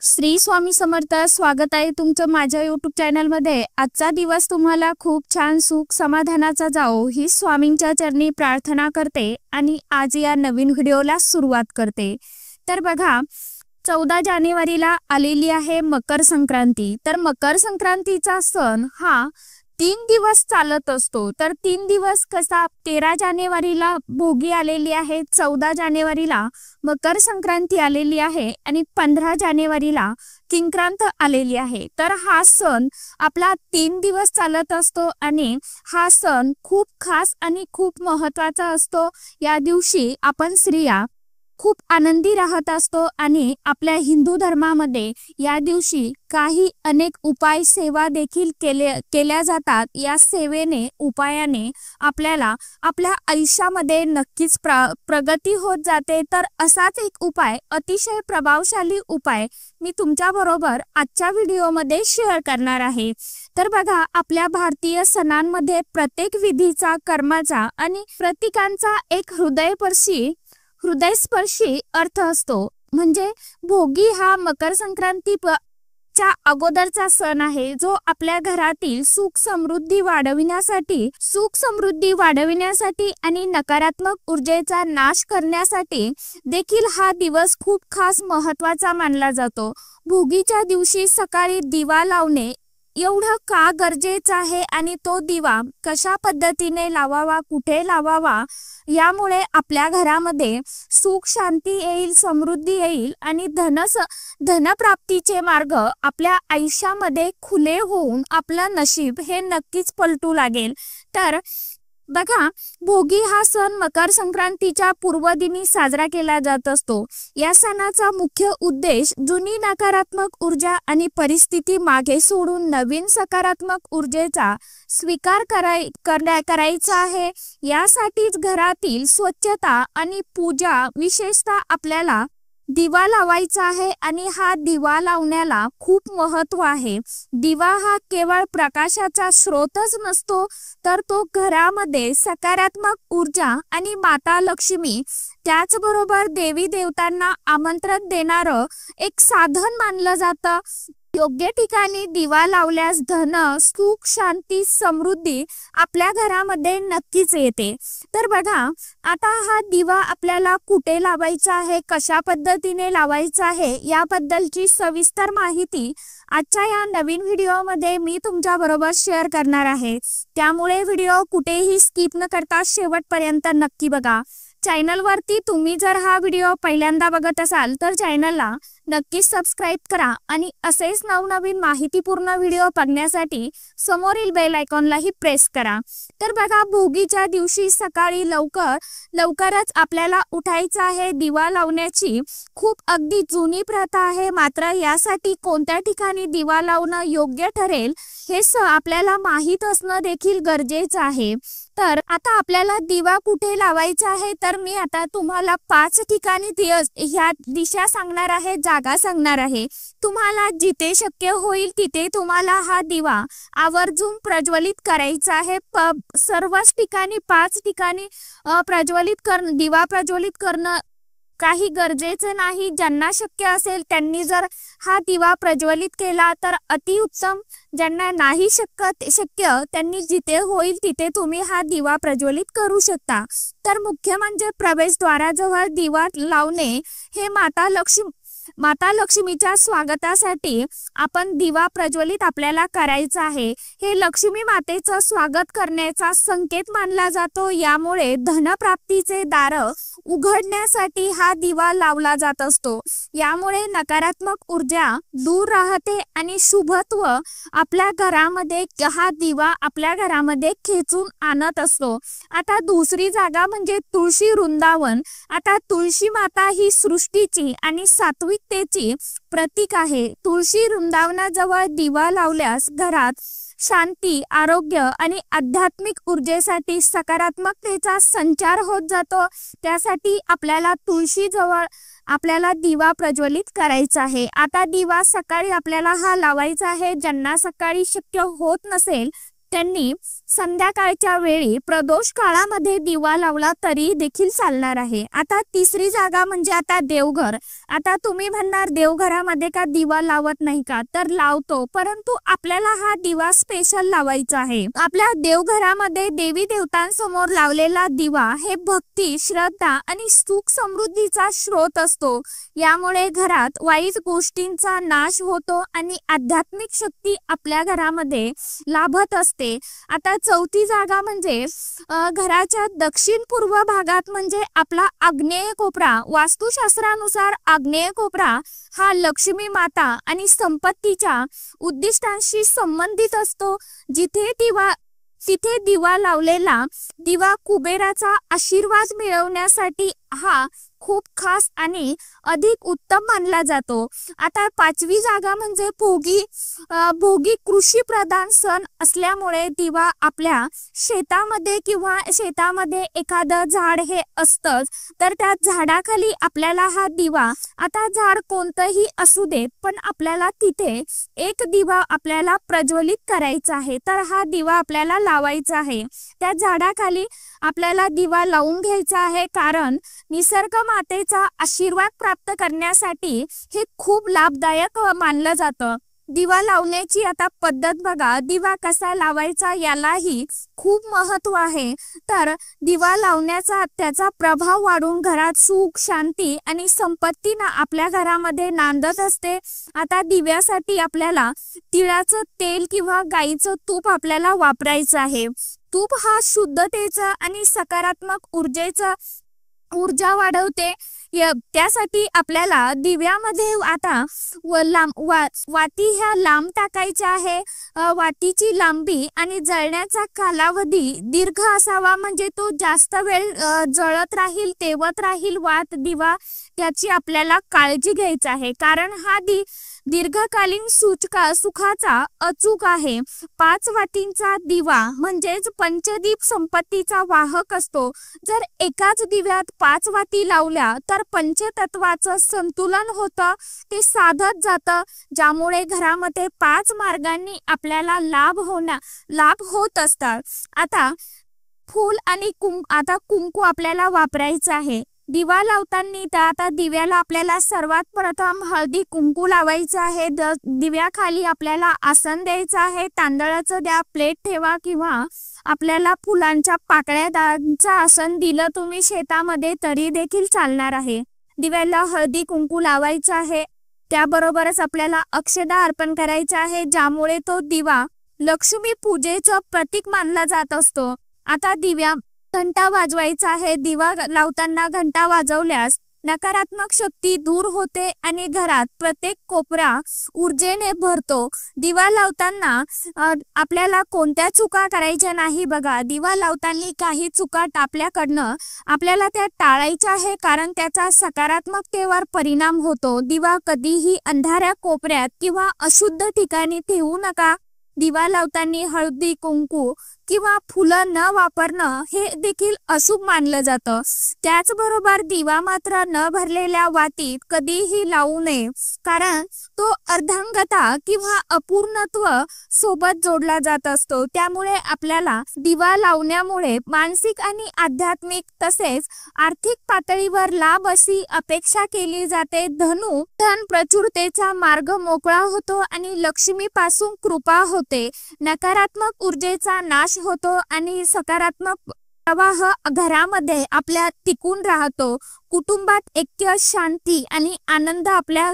श्री स्वामी समर्थ। स्वागत आहे तुमचं माझ्या YouTube चॅनल मध्ये। आजचा दिवस तुम्हाला खूप छान सुख समाधानाचा जाओ ही स्वामींच्या चरणी प्रार्थना करते आणि आज या नवीन व्हिडिओला सुरुवात करते। तर बघा 14 जानेवारीला आलेली आहे मकर संक्रांती। तर मकर संक्रांतीचा सण हा 3 दिवस चालत असतो। तर 3 दिवस कसा 13 जानेवारीला भोगी आलेली आहे, 14 जानेवारीला मकर संक्रांती आलेली आहे आणि 15 जानेवारीला किंक्रांत आलेली आहे। तर हा सण आपला 3 दिवस चालत असतो आणि हा सण खूप खास आणि खूप महत्त्वाचा असतो। या दिवशी आपण स्त्रिया खूप आनंदी राहत असतो आणि आपल्या हिंदू धर्मामध्ये या दिवशी काही अनेक उपाय सेवा देखील केल्या जातात। या सेवेने उपायाने आपल्याला आपल्या आयुष्यामध्ये नक्कीच प्रगती होत जाते। तर असाच एक उपाय, अतिशय प्रभावशाली उपाय मी तुमच्या बरोबर आजच्या व्हिडिओमध्ये शेअर करणार आहे। तर बघा आपल्या भारतीय सणांमध्ये प्रत्येक विधीचा, कर्माचा आणि प्रतीकांचा एक हृदयस्पर्शी अर्थ असतो। म्हणजे भोगी हा मकर संक्रांतीच्या अगोदरचा सण आहे, जो आपल्या घरातील सुख समृद्धी वाढविण्यासाठी आणि नकारात्मक ऊर्जेचा नाश करण्यासाठी देखील हा दिवस खूप खास महत्त्वाचा मानला जातो। भोगीच्या दिवशी सकाळी दिवा लावणे एवढं का गरजेचं आहे आणि तो दिवा कशा पद्धतीने लावावा, कुठे लावावा, यामुळे आपल्या घरामध्ये सुख शांती येईल, समृद्धी येईल आणि धनप्राप्तीचे मार्ग आपल्या आयुष्यामध्ये खुले होऊन आपलं नशीब हे नक्कीच पलटू लागेल। तर बघा भोगी हा सण मकर संक्रांतीच्या पूर्वदिनी साजरा केला जात असतो। या सणाचा मुख्य उद्देश जुनी नकारात्मक ऊर्जा आणि परिस्थिती मागे सोडून नवीन सकारात्मक ऊर्जेचा स्वीकार करायचा आहे। यासाठीच घरातील स्वच्छता आणि पूजा, विशेषतः आपल्याला दिवा लावायचा आहे आणि हा दिवा लावण्याला खूप महत्त्व आहे। दिवा हा केवळ प्रकाशाचा स्रोतच नसतो, तर तो घरामध्ये सकारात्मक ऊर्जा आणि माता लक्ष्मी, त्याचबरोबर देवी देवतांना आमंत्रण देणारं एक साधन मानलं जातं। योग्य ठिकाणी दिवा लावल्यास धन, सुख, शांती, समृद्धी आपल्या घरामध्ये नक्कीच येते। तर बघा आता हा दिवा आपल्याला कुठे लावायचा आहे, कशा पद्धतीने लावायचा आहे, याबद्दलची सविस्तर माहिती आजच्या या नवीन व्हिडिओमध्ये मी तुमच्या बरोबर शेअर करणार आहे। त्यामुळे व्हिडिओ कुठेही स्किप न करता शेवटपर्यंत नक्की बघा। चॅनलवरती तुम्ही जर हा व्हिडिओ पहिल्यांदा बघत असाल तर चॅनलला नक्कीच सबस्क्राइब करा आणि असेच नवनवीन माहितीपूर्ण व्हिडिओ बघण्यासाठी समोरील बेल आयकॉनलाही प्रेस करा। तर बघा भोगीच्या दिवशी सकाळी लवकरच आपल्याला उठायचं आहे। दिवा लावण्याची खूप अगदी जुनी प्रथा आहे, मात्र यासाठी कोणत्या ठिकाणी दिवा लावणं योग्य ठरेल हे आपल्याला माहीत असणं देखील गरजेचं आहे। तर आता आपल्याला दिवा कुठे लावायचा आहे, तर मी आता तुम्हाला 5 ठिकाणी ह्या दिशा सांगणार आहे, जागा सांगणार आहे। तुम्हाला जिथे शक्य होईल तिथे तुम्हाला हा दिवा आवर्जून प्रज्वलित करायचा आहे। सर्वच ठिकाणी 5 ठिकाणी दिवा प्रज्वलित करणं काही गरजेचं नाही। ज्यांना शक्य असेल त्यांनी जर हा दिवा प्रज्वलित केला तर अतिउत्तम, ज्यांना नाही शक्य त्यांनी जिथे होईल तिथे तुम्ही हा दिवा प्रज्वलित करू शकता। तर मुख्य म्हणजे प्रवेशद्वाराजवळ दिवा लावणे हे माता लक्ष्मीच्या स्वागतासाठी आपण दिवा प्रज्वलित आपल्याला करायचा आहे। हे लक्ष्मी मातेचं स्वागत करण्याचा संकेत मानला जातो। यामुळे धनप्राप्तीचे दार उघडण्यासाठी हा दिवा लावला जात असतो। यामुळे नकारात्मक ऊर्जा दूर राहते आणि शुभत्व आपल्या घरामध्ये हा दिवा आपल्या घरामध्ये खेचून आणत असतो। आता दुसरी जागा म्हणजे तुळशी वृंदावन। आता तुळशी माता ही सृष्टीची आणि सात्विकतेची प्रतीक आहे। तुळशी वृंदावनाजवळ दिवा लावल्यास घरात शांती, आरोग्य आणि आध्यात्मिक ऊर्जेसाठी सकारात्मकतेचा संचार होत जातो। त्यासाठी आपल्याला तुळशीजवळ आपल्याला दिवा प्रज्वलित करायचा आहे। आता दिवा सकाळी आपल्याला हा लावायचा आहे। ज्यांना सकाळी शक्य होत नसेल त्यांनी संध्याकाळच्या वेळी प्रदोष काळामध्ये दिवा लावला तरी देखील चालणार आहे. आता तिसरी जागा म्हणजे आता देवघर. आता तुम्ही म्हणणार देवघरामध्ये का दिवा लावत नाही का? तर लावतो, परंतु आपल्याला हा दिवा स्पेशल लावायचा आहे. आपल्या देवघरामध्ये देवी देवतांसमोर लावलेला दिवा हे भक्ती, श्रद्धा आणि सुख समृद्धीचा स्रोत असतो. यामुळे घरात वाईट गोष्टींचा नाश होतो आणि आध्यात्मिक शक्ती आपल्या घरामध्ये लाभत असते. आता चौथी जागा म्हणजे घराच्या दक्षिण पूर्व भागात म्हणजे आपला आग्नेय कोपरा. वास्तुशास्त्रानुसार आग्नेय कोपरा हा लक्ष्मी माता आणि संपत्तीच्या उद्दिष्टांशी संबंधित असतो. तिथे दिवा लावलेला दिवा कुबेराचा आशीर्वाद मिळवण्यासाठी हा खूप खास आणि अधिक उत्तम मानला जातो. आता पाचवी जागा म्हणजे भोगी कृषी प्रधान सण असल्यामुळे दिवा आपल्या शेतामध्ये एखादं झाड हे असतंच, तर त्या झाडाखाली आपल्याला हा दिवा, आता झाड कोणतंही असू देत, पण आपल्याला तिथे एक दिवा आपल्याला प्रज्वलित करायचा आहे. तर हा दिवा आपल्याला लावायचा आहे. त्या झाडाखाली आपल्याला दिवा लावून घ्यायचा आहे, कारण निसर्ग मातेचा आशीर्वाद प्राप्त करण्यासाठी हे खूप लाभदायक मानलं जातं. दिवा लावण्याची आता पद्धत बघा. दिवा कसा लावायचा यालाही खूप महत्त्व आहे. तर दिवा लावण्याचा त्याचा प्रभाव वाढून घरात सुख, शांती आणि संपत्ती आपल्या घरामध्ये नांदत असते. आता दिव्यासाठी आपल्याला तिळाचं तेल किंवा गाईचं तूप आपल्याला वापरायचं आहे. तूप हा शुद्धतेचा आणि सकारात्मक ऊर्जा वाढवते. त्यासाठी आपल्याला दिव्यामध्ये आता वाती ह्या लांब टाकायच्या आहे. वातीची लांबी आणि जळण्याचा कालावधी दीर्घ असावा, म्हणजे तो जास्त वेळ जळत राहील, तेवत राहील वात दिवा, त्याची आपल्याला काळजी घ्यायची आहे. कारण हा दीर्घकालीन सुखाचा अचूक आहे. 5 वातींचा दिवा म्हणजेच पंचदीप संपत्तीचा वाहक असतो. जर एकाच दिव्यात 5 वाती लावल्या तर पंचतत्वाचं संतुलन होतं, ते साधत जातं, ज्यामुळे घरामध्ये 5 मार्गांनी आपल्याला लाभ होत असतात. आता फूल आणि कुंकू आपल्याला वापरायचं आहे. दिवा लावताना आता दिव्याला आपल्याला सर्वात प्रथम हळदी कुंकू लावायचं आहे. दिव्याखाली आपल्याला आसन द्यायचं आहे. तांदळाचं द्या, प्लेट ठेवा, किंवा आपल्याला फुलांच्या पाकळ्यांचं आसन दिलं तुम्ही शेतामध्ये तरी देखील चालणार आहे. दिव्याला हळदी कुंकू लावायचं आहे. त्याबरोबरच आपल्याला अक्षदा अर्पण करायचं आहे, ज्यामुळे तो दिवा लक्ष्मी पूजेचं प्रतीक मानला जात असतो. आता घंटा वाजवायचा आहे. दिवा लावताना घंटा वाजवल्यास नकारात्मक शक्ती दूर होते आणि घरात प्रत्येक कोपरा ऊर्जेने भरतो. दिवा लावताना आपल्याला कोणत्या चुका करायच्या नाही बघा. दिवा लावताना काही चुका आपल्याकडनं आपल्याला त्या टाळायच्या आहे, कारण त्याचा सकारात्मकतेवर परिणाम होतो. दिवा कधीही अंधाऱ्या कोपऱ्यात किंवा अशुद्ध ठिकाणी ठेवू नका. दिवा लावताना हळदी कुंकू किंवा फुलं न वापरणं हे देखील अशुभ मानलं जातं. त्याचबरोबर दिवा मात्र न भरलेल्या वातीत कधीही लावू नये, कारण तो अर्धांगता किंवा अपूर्णत्व सोबत जोडला जात असतो. त्यामुळे आपल्याला दिवा लावण्यामुळे मानसिक आणि आध्यात्मिक तसेच आर्थिक पातळीवर लाभ अशी अपेक्षा केली जाते. धन प्रचुरतेचा मार्ग मोकळा होतो आणि लक्ष्मीपासून कृपा होते. नकारात्मक ऊर्जेचा नाश होतो आणि सकारात्मक प्रवाह घरामध्ये आपल्या टिकून राहतो. कुटुंबात ऐक्य, शांती आणि आनंद आपल्या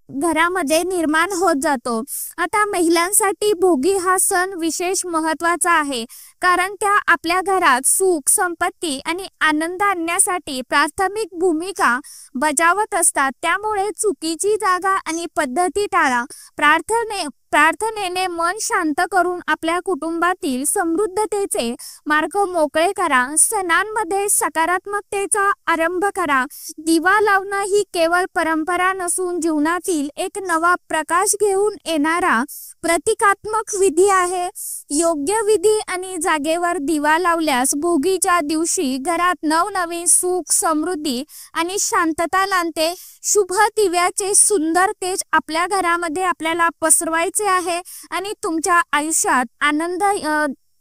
घरामध्ये निर्माण होत जातो. आता महिलांसाठी भोगी हा सण विशेष महत्त्वाचा आहे, कारण त्या आपल्या घरात सुख, संपत्ती आणि आनंद आणण्यासाठी प्राथमिक भूमिका बजावत असतात. त्यामुळे चुकीची जागा आणि पद्धती टाळा. प्रार्थनेने मन शांत करून आपल्या कुटुंबातील समृद्धतेचे मार्ग मोकळे करा. सणांमध्ये सकारात्मकतेचा आरंभ करा. दिवा लावणं ही केवळ परंपरा नसून जीवनातील एक नवा प्रकाश घेऊन येणारा प्रतिकात्मक विधी आहे. योग्य विधी आणि जागेवर दिवा लावल्यास भोगीच्या दिवशी घरात नवनवीन सुख, समृद्धी आणि शांतता नांदते. शुभ दिव्याचे सुंदर तेज आपल्या घरामध्ये आपल्याला पसरवायचे आहे आणि तुमच्या आयुष्यात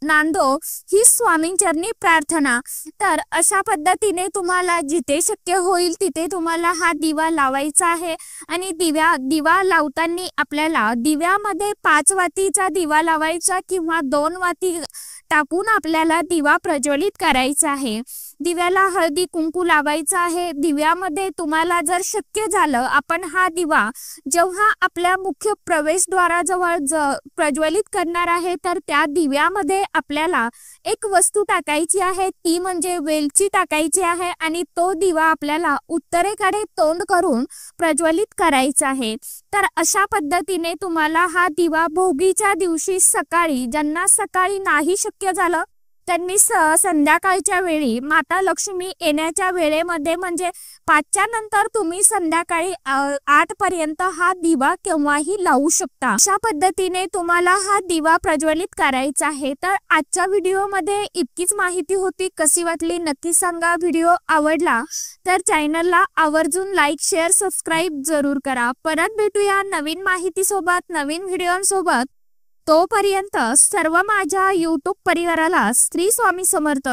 नांदो ही स्वामींचरणी प्रार्थना। तर अशा पद्धतीने तुम्हाला जिथे शक्य होईल तिथे तुम्हाला हा दिवा लावायचा आहे आणि दिवा लावताना आपल्याला दिव्यामध्ये 5 वातीचा दिवा लावायचा किंवा 2 वाती टाकून आपल्याला दिवा प्रज्वलित करायचा आहे। दिव्याला हळदी कुंकू लावायचा आहे। दिव्यामध्ये तुम्हाला जर शक्य झालं आपण हा दिवा जेव्हा आपल्या मुख्य प्रवेशद्वाराजवळ प्रज्वलित करणार आहे तर त्या दिव्यामध्ये आपल्याला एक वस्तू टाकायची आहे, ती म्हणजे वेलची टाकायची आहे आणि तो दिवा आपल्याला उत्तरेकडे तोंड करून प्रज्वलित करायचा आहे। तर अशा पद्धतीने तुम्हाला हा दिवा भोगीच्या दिवशी सकाळी, ज्यांना सकाळी नाही शक्य झालं त्यांनी संध्याकाळच्या वेळी माता लक्ष्मी येण्याच्या वेळेमध्ये म्हणजे 5च्या नंतर तुम्ही संध्याकाळी 8 पर्यंत हा दिवा केव्हाही लावू शकता। अशा पद्धतीने तुम्हाला हा दिवा प्रज्वलित करायचा आहे। तर आजच्या व्हिडिओमध्ये इतकीच माहिती होती। कशी वाटली नक्की सांगा। व्हिडिओ आवडला तर चॅनलला आवर्जून लाईक शेअर सबस्क्राईब जरूर करा। परत भेटूया नवीन माहिती सोबत, नवीन व्हिडिओंसोबत। तोपर्यंत सर्व माझ्या YouTube परिवाराला श्री स्वामी समर्थ।